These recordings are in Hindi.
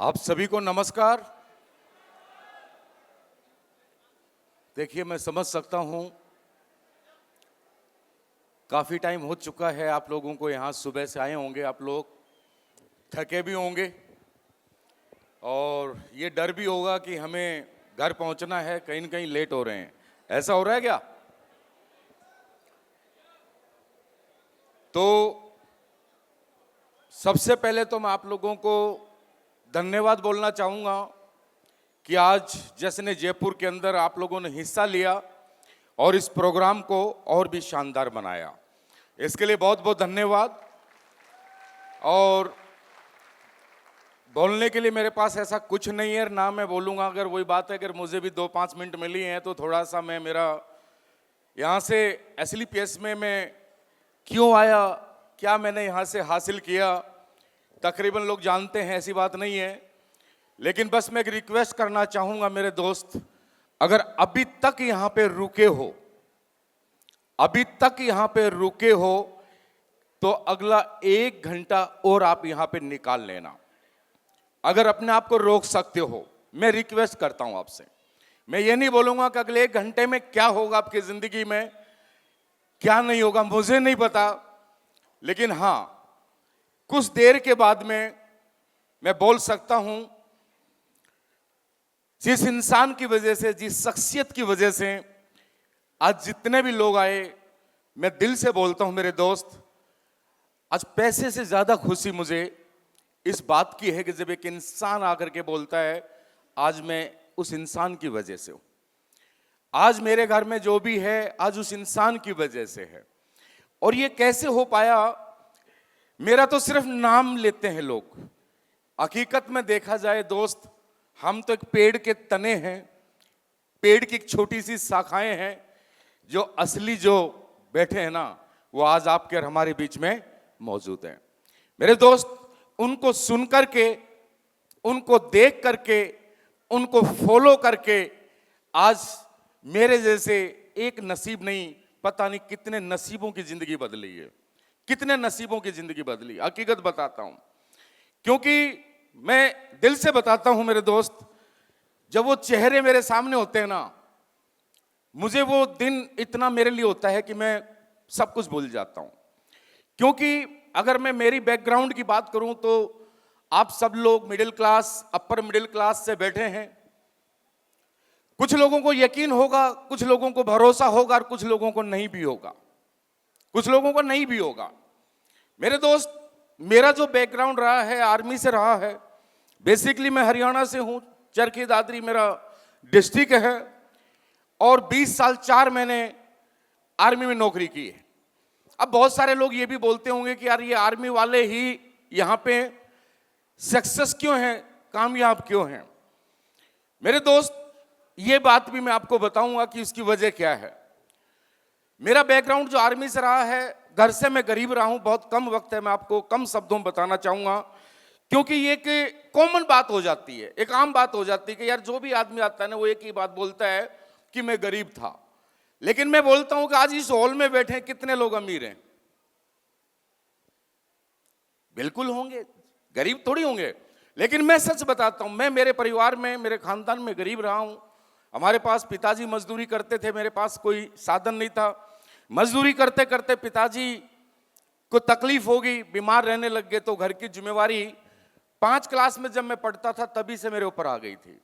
आप सभी को नमस्कार। देखिए, मैं समझ सकता हूं काफी टाइम हो चुका है, आप लोगों को यहां सुबह से आए होंगे, आप लोग थके भी होंगे और ये डर भी होगा कि हमें घर पहुंचना है, कहीं न कहीं लेट हो रहे हैं। ऐसा हो रहा है क्या? तो सबसे पहले तो मैं आप लोगों को धन्यवाद बोलना चाहूँगा कि आज जश्न जयपुर के अंदर आप लोगों ने हिस्सा लिया और इस प्रोग्राम को और भी शानदार बनाया। इसके लिए बहुत बहुत धन्यवाद। और बोलने के लिए मेरे पास ऐसा कुछ नहीं है, ना मैं बोलूँगा। अगर वही बात है, अगर मुझे भी 2-5 मिनट मिली हैं तो थोड़ा सा मैं मेरा यहाँ से एसलीपीएस में मैं क्यों आया, क्या मैंने यहाँ से हासिल किया, तकरीबन लोग जानते हैं, ऐसी बात नहीं है। लेकिन बस मैं एक रिक्वेस्ट करना चाहूँगा मेरे दोस्त, अगर अभी तक यहाँ पे रुके हो, अभी तक यहाँ पे रुके हो तो अगला 1 घंटा और आप यहाँ पे निकाल लेना। अगर अपने आप को रोक सकते हो, मैं रिक्वेस्ट करता हूँ आपसे। मैं ये नहीं बोलूँगा कि अगले 1 घंटे में क्या होगा आपकी ज़िंदगी में, क्या नहीं होगा, मुझे नहीं पता। लेकिन हाँ, कुछ देर के बाद में मैं बोल सकता हूं, जिस इंसान की वजह से, जिस शख्सियत की वजह से आज जितने भी लोग आए, मैं दिल से बोलता हूं मेरे दोस्त, आज पैसे से ज्यादा खुशी मुझे इस बात की है कि जब एक इंसान आकर के बोलता है आज मैं उस इंसान की वजह से हूं, आज मेरे घर में जो भी है आज उस इंसान की वजह से है। और ये कैसे हो पाया? मेरा तो सिर्फ नाम लेते हैं लोग, हकीकत में देखा जाए दोस्त, हम तो एक पेड़ के तने हैं, पेड़ की एक छोटी सी शाखाएं हैं। जो असली जो बैठे हैं ना, वो आज आपके और हमारे बीच में मौजूद हैं। मेरे दोस्त, उनको सुन करके, उनको देख करके, उनको फॉलो करके आज मेरे जैसे एक नसीब नहीं, पता नहीं कितने नसीबों की जिंदगी बदली है, कितने नसीबों की जिंदगी बदली। हकीकत बताता हूं, क्योंकि मैं दिल से बताता हूं मेरे दोस्त, जब वो चेहरे मेरे सामने होते हैं ना, मुझे वो दिन इतना मेरे लिए होता है कि मैं सब कुछ भूल जाता हूं। क्योंकि अगर मैं मेरी बैकग्राउंड की बात करूं तो आप सब लोग middle class, upper middle class से बैठे हैं। कुछ लोगों को यकीन होगा, कुछ लोगों को भरोसा होगा और कुछ लोगों को नहीं भी होगा, कुछ लोगों को नहीं भी होगा। मेरे दोस्त, मेरा जो बैकग्राउंड रहा है, आर्मी से रहा है। बेसिकली मैं हरियाणा से हूं, चरखी दादरी मेरा डिस्ट्रिक्ट है, और 20 साल 4 महीने आर्मी में नौकरी की है। अब बहुत सारे लोग ये भी बोलते होंगे कि यार ये आर्मी वाले ही यहां पे सक्सेस क्यों हैं, कामयाब क्यों हैं। मेरे दोस्त, ये बात भी मैं आपको बताऊंगा कि इसकी वजह क्या है। मेरा बैकग्राउंड जो आर्मी से रहा है, घर से मैं गरीब रहा हूं, बहुत कम वक्त है, मैं आपको कम शब्दों में बताना चाहूंगा, क्योंकि ये एक कॉमन बात हो जाती है, एक आम बात हो जाती है कि यार जो भी आदमी आता है ना, वो एक ही बात बोलता है कि मैं गरीब था। लेकिन मैं बोलता हूं कि आज इस हॉल में बैठे कितने लोग अमीर हैं? बिल्कुल होंगे, गरीब थोड़ी होंगे। लेकिन मैं सच बताता हूं, मैं मेरे परिवार में, मेरे खानदान में गरीब रहा हूं। हमारे पास पिताजी मजदूरी करते थे, मेरे पास कोई साधन नहीं था। मजदूरी करते करते पिताजी को तकलीफ हो गई, बीमार रहने लग गए, तो घर की जिम्मेवारी 5 क्लास में जब मैं पढ़ता था तभी से मेरे ऊपर आ गई थी।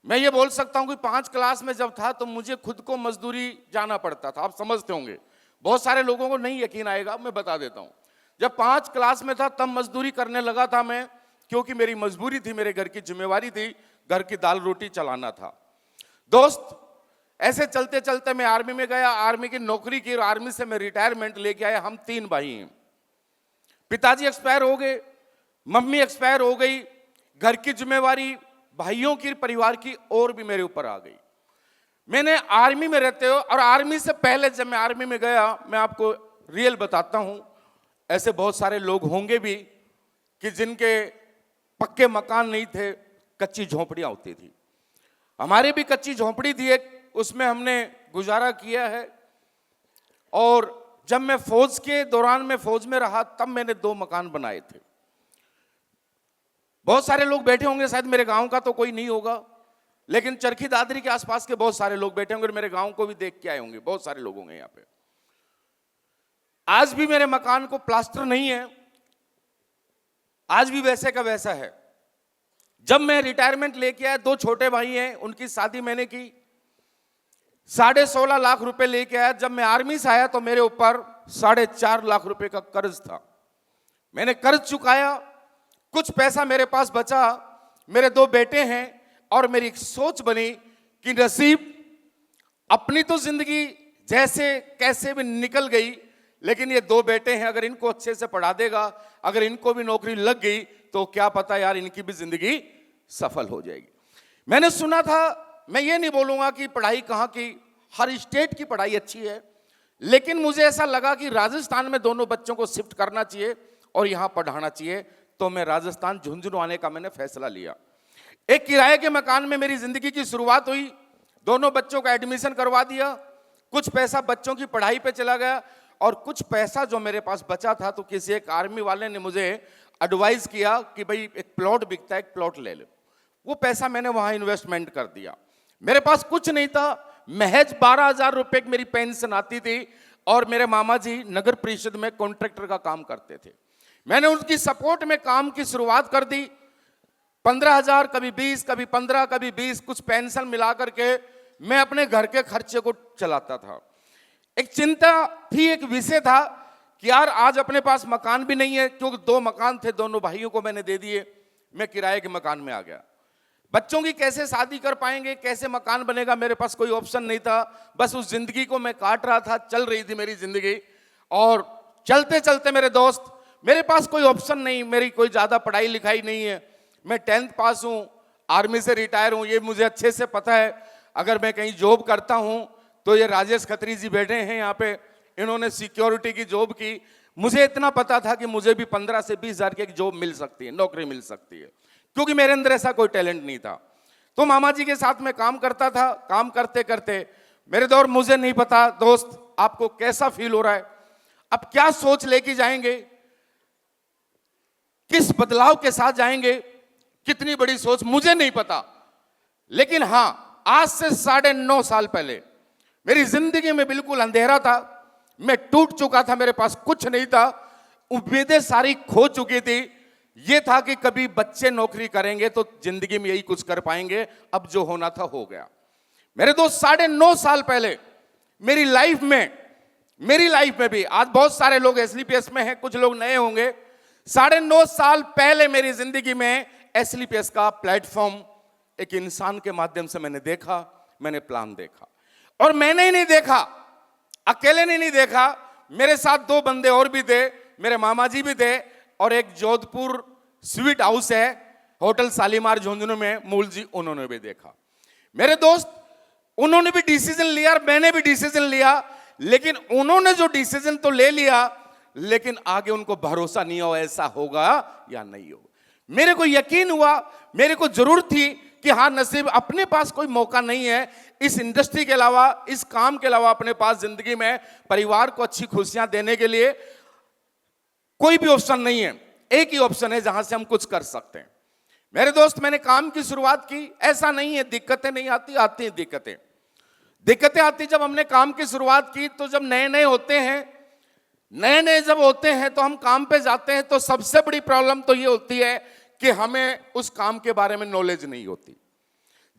मैं ये बोल सकता हूं कि 5 क्लास में जब था तो मुझे खुद को मजदूरी जाना पड़ता था। आप समझते होंगे, बहुत सारे लोगों को नहीं यकीन आएगा, मैं बता देता हूं। जब 5 क्लास में था तब मजदूरी करने लगा था मैं, क्योंकि मेरी मजबूरी थी, मेरे घर की जिम्मेवारी थी, घर की दाल रोटी चलाना था। दोस्त, ऐसे चलते चलते मैं आर्मी में गया, आर्मी की नौकरी की और आर्मी से मैं रिटायरमेंट लेके आया। हम 3 भाई हैं। पिताजी एक्सपायर हो गए, मम्मी एक्सपायर हो गई, घर की जिम्मेवारी भाइयों की, परिवार की और भी मेरे ऊपर आ गई। मैंने आर्मी में रहते हो, और आर्मी से पहले जब मैं आर्मी में गया, मैं आपको रियल बताता हूं, ऐसे बहुत सारे लोग होंगे भी कि जिनके पक्के मकान नहीं थे, कच्ची झोंपड़ियां होती थी। हमारी भी कच्ची झोंपड़ी थी एक, उसमें हमने गुजारा किया है। और जब मैं फौज के दौरान में फौज में रहा, तब मैंने 2 मकान बनाए थे। बहुत सारे लोग बैठे होंगे, शायद मेरे गांव का तो कोई नहीं होगा, लेकिन चरखी दादरी के आसपास के बहुत सारे लोग बैठे होंगे, मेरे गांव को भी देख के आए होंगे, बहुत सारे लोग होंगे यहाँ पे। आज भी मेरे मकान को प्लास्टर नहीं है, आज भी वैसे का वैसा है। जब मैं रिटायरमेंट लेके आया, 2 छोटे भाई हैं, उनकी शादी मैंने की, 16.5 लाख रुपए लेके आया। जब मैं आर्मी से आया तो मेरे ऊपर 4.5 लाख रुपए का कर्ज था। मैंने कर्ज चुकाया, कुछ पैसा मेरे पास बचा, मेरे 2 बेटे हैं, और मेरी एक सोच बनी कि नसीब अपनी तो जिंदगी जैसे कैसे भी निकल गई, लेकिन ये 2 बेटे हैं, अगर इनको अच्छे से पढ़ा देगा, अगर इनको भी नौकरी लग गई तो क्या पता यार इनकी भी जिंदगी सफल हो जाएगी। मैंने सुना था, मैं ये नहीं बोलूंगा कि पढ़ाई कहाँ की, हर स्टेट की पढ़ाई अच्छी है, लेकिन मुझे ऐसा लगा कि राजस्थान में दोनों बच्चों को शिफ्ट करना चाहिए और यहाँ पढ़ाना चाहिए, तो मैं राजस्थान झुंझुनू आने का मैंने फैसला लिया। एक किराए के मकान में मेरी जिंदगी की शुरुआत हुई, दोनों बच्चों का एडमिशन करवा दिया, कुछ पैसा बच्चों की पढ़ाई पे चला गया, और कुछ पैसा जो मेरे पास बचा था तो किसी एक आर्मी वाले ने मुझे एडवाइस किया कि भाई एक प्लॉट बिकता है, एक प्लॉट ले लो। वो पैसा मैंने वहां इन्वेस्टमेंट कर दिया। मेरे पास कुछ नहीं था, महज 12,000 रुपए की मेरी पेंशन आती थी, और मेरे मामा जी नगर परिषद में कॉन्ट्रैक्टर का काम करते थे। मैंने उनकी सपोर्ट में काम की शुरुआत कर दी। 15,000, कभी 20, कभी 15, कभी 20, कुछ पेंशन मिला करके मैं अपने घर के खर्चे को चलाता था। एक चिंता थी, एक विषय था कि यार आज अपने पास मकान भी नहीं है, क्योंकि 2 मकान थे, दोनों भाइयों को मैंने दे दिए, मैं किराए के मकान में आ गया। बच्चों की कैसे शादी कर पाएंगे, कैसे मकान बनेगा, मेरे पास कोई ऑप्शन नहीं था। बस उस जिंदगी को मैं काट रहा था, चल रही थी मेरी जिंदगी, और चलते चलते मेरे दोस्त, मेरे पास कोई ऑप्शन नहीं, मेरी कोई ज्यादा पढ़ाई लिखाई नहीं है, मैं 10th पास हूं, आर्मी से रिटायर हूं, ये मुझे अच्छे से पता है। अगर मैं कहीं जॉब करता हूं तो ये राजेश खत्री जी बैठे हैं यहाँ पे, इन्होंने सिक्योरिटी की जॉब की, मुझे इतना पता था कि मुझे भी 15 से 20 हजार की एक जॉब मिल सकती है, नौकरी मिल सकती है, क्योंकि मेरे अंदर ऐसा कोई टैलेंट नहीं था। तो मामा जी के साथ में काम करता था, काम करते करते मेरे दौर, मुझे नहीं पता दोस्त आपको कैसा फील हो रहा है, अब क्या सोच लेके जाएंगे, किस बदलाव के साथ जाएंगे, कितनी बड़ी सोच मुझे नहीं पता, लेकिन हां आज से 9.5 साल पहले मेरी जिंदगी में बिल्कुल अंधेरा था, मैं टूट चुका था, मेरे पास कुछ नहीं था, उम्मीदें सारी खो चुकी थी। ये था कि कभी बच्चे नौकरी करेंगे तो जिंदगी में यही कुछ कर पाएंगे, अब जो होना था हो गया। मेरे दोस्त 9.5 साल पहले मेरी लाइफ में भी, आज बहुत सारे लोग एसलीपीएस में हैं, कुछ लोग नए होंगे, 9.5 साल पहले मेरी जिंदगी में एसलीपीएस का प्लेटफॉर्म एक इंसान के माध्यम से मैंने देखा, मैंने प्लान देखा, और मैंने ही नहीं देखा, अकेले ने नहीं देखा, मेरे साथ 2 बंदे और भी थे, मेरे मामा जी भी थे, और एक जोधपुर स्वीट हाउस है होटल शालीमार झुंझुनू में, मूल जी, उन्होंने भी देखा। मेरे दोस्त उन्होंने भी डिसीजन लिया और मैंने भी डिसीजन लिया, लेकिन उन्होंने जो डिसीजन तो ले लिया, लेकिन आगे उनको भरोसा नहीं हो ऐसा होगा या नहीं होगा। मेरे को यकीन हुआ, मेरे को जरूर थी कि हाँ नसीब अपने पास कोई मौका नहीं है, इस इंडस्ट्री के अलावा, इस काम के अलावा अपने पास जिंदगी में परिवार को अच्छी खुशियां देने के लिए कोई भी ऑप्शन नहीं है, एक ही ऑप्शन है जहां से हम कुछ कर सकते हैं। मेरे दोस्त मैंने काम की शुरुआत की, ऐसा नहीं है दिक्कतें नहीं आती, आती हैं दिक्कतें आती। जब हमने काम की शुरुआत की तो जब नए नए जब होते हैं तो हम काम पे जाते हैं, तो सबसे बड़ी प्रॉब्लम तो ये होती है कि हमें उस काम के बारे में नॉलेज नहीं होती।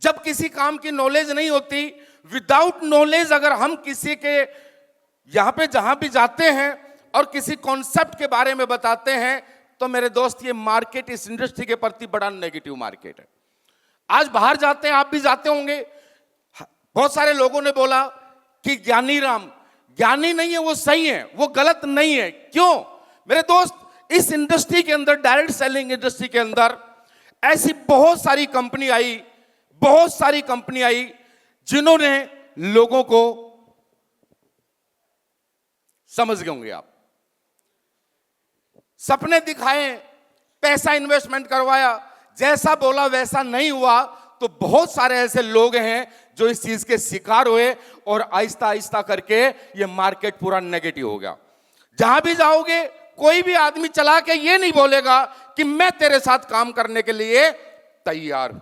जब किसी काम की नॉलेज नहीं होती, विदाउट नॉलेज अगर हम किसी के यहां पे जहां भी जाते हैं और किसी कॉन्सेप्ट के बारे में बताते हैं, तो मेरे दोस्त ये मार्केट, इस इंडस्ट्री के प्रति बड़ा नेगेटिव मार्केट है। आज बाहर जाते हैं, आप भी जाते होंगे, बहुत सारे लोगों ने बोला कि ज्ञानी राम, ज्ञानी नहीं है वो सही है, वो गलत नहीं है। क्यों मेरे दोस्त, इस इंडस्ट्री के अंदर, डायरेक्ट सेलिंग इंडस्ट्री के अंदर ऐसी बहुत सारी कंपनी आई जिन्होंने लोगों को, समझ गए होंगे आप, सपने दिखाए, पैसा इन्वेस्टमेंट करवाया, जैसा बोला वैसा नहीं हुआ, तो बहुत सारे ऐसे लोग हैं जो इस चीज के शिकार हुए और आहिस्ता आहिस्ता करके ये मार्केट पूरा नेगेटिव हो गया। जहां भी जाओगे कोई भी आदमी चला के ये नहीं बोलेगा कि मैं तेरे साथ काम करने के लिए तैयार हूं।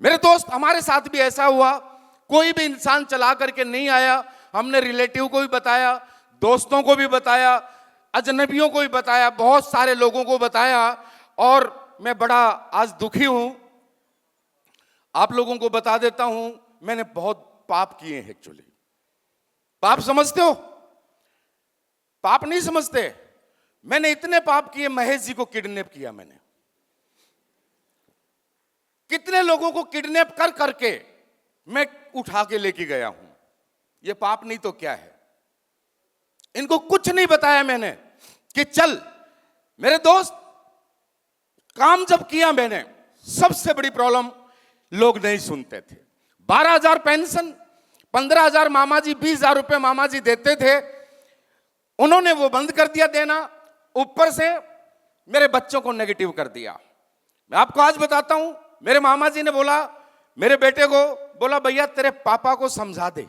मेरे दोस्त, हमारे साथ भी ऐसा हुआ, कोई भी इंसान चला करके नहीं आया। हमने रिलेटिव को भी बताया, दोस्तों को भी बताया, अजनबियों को भी बताया, बहुत सारे लोगों को बताया, और मैं बड़ा आज दुखी हूं। आप लोगों को बता देता हूं, मैंने बहुत पाप किए हैं। एक्चुअली पाप समझते हो? पाप नहीं समझते। मैंने इतने पाप किए, महेश जी को किडनैप किया मैंने, कितने लोगों को किडनैप कर करके मैं उठा के लेके गया हूं। ये पाप नहीं तो क्या है? इनको कुछ नहीं बताया मैंने कि चल। मेरे दोस्त, काम जब किया मैंने, सबसे बड़ी प्रॉब्लम लोग नहीं सुनते थे। 12,000 पेंशन, 15,000 मामा जी, 20,000 रुपए मामा जी देते थे, उन्होंने वो बंद कर दिया देना। ऊपर से मेरे बच्चों को नेगेटिव कर दिया। मैं आपको आज बताता हूं, मेरे मामा जी ने बोला मेरे बेटे को, बोला भैया तेरे पापा को समझा दे।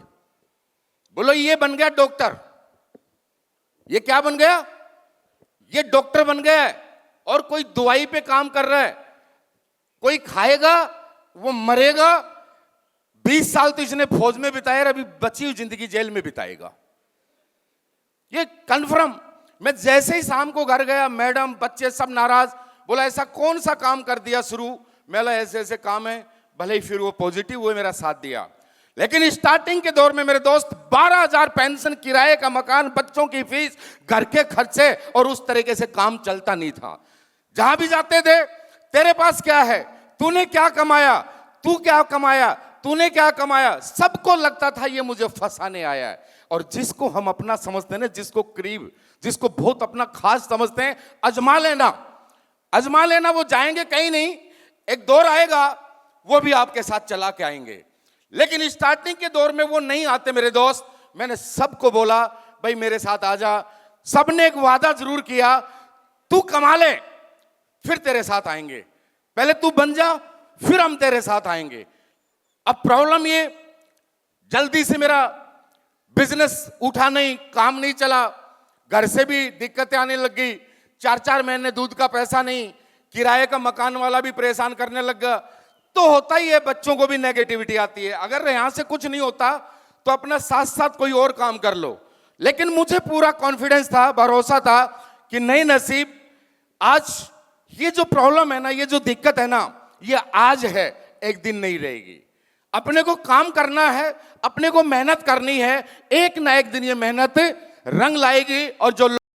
बोलो ये बन गया डॉक्टर। ये क्या बन गया? ये डॉक्टर बन गया है, और कोई दवाई पे काम कर रहा है। कोई खाएगा वो मरेगा। 20 साल तो इसने फौज में बिताया, अभी बची हुई जिंदगी जेल में बिताएगा। ये कन्फर्म। मैं जैसे ही शाम को घर गया, मैडम बच्चे सब नाराज। बोला ऐसा कौन सा काम कर दिया शुरू? मैं बोला ऐसे ऐसे काम है। भले ही फिर वो पॉजिटिव हुए, मेरा साथ दिया। लेकिन स्टार्टिंग के दौर में मेरे दोस्त 12,000 पेंशन, किराए का मकान, बच्चों की फीस, घर के खर्चे, और उस तरीके से काम चलता नहीं था। जहां भी जाते थे, तेरे पास क्या है, तूने क्या कमाया, तू क्या कमाया, तूने क्या कमाया। सबको लगता था ये मुझे फंसाने आया है। और जिसको हम अपना समझते हैं ना, जिसको करीब, जिसको बहुत अपना खास समझते हैं, अजमा लेना, अजमा लेना। वो जाएंगे कहीं नहीं, एक दौर आएगा वो भी आपके साथ चला के आएंगे। लेकिन स्टार्टिंग के दौर में वो नहीं आते मेरे दोस्त। मैंने सबको बोला भाई मेरे साथ आ जा। सबने एक वादा जरूर किया, तू कमा ले फिर तेरे साथ आएंगे, पहले तू बन जा फिर हम तेरे साथ आएंगे। अब प्रॉब्लम ये, जल्दी से मेरा बिजनेस उठा नहीं, काम नहीं चला, घर से भी दिक्कतें आने लग गई। 4-4 महीने दूध का पैसा नहीं, किराए का मकान वाला भी परेशान करने लग गया। तो होता ही है, बच्चों को भी नेगेटिविटी आती है। अगर यहां से कुछ नहीं होता तो अपना साथ साथ कोई और काम कर लो। लेकिन मुझे पूरा कॉन्फिडेंस था, भरोसा था कि नहीं नसीब, आज ये जो प्रॉब्लम है ना, ये जो दिक्कत है ना, ये आज है, एक दिन नहीं रहेगी। अपने को काम करना है, अपने को मेहनत करनी है, एक ना एक दिन ये मेहनत रंग लाएगी। और जो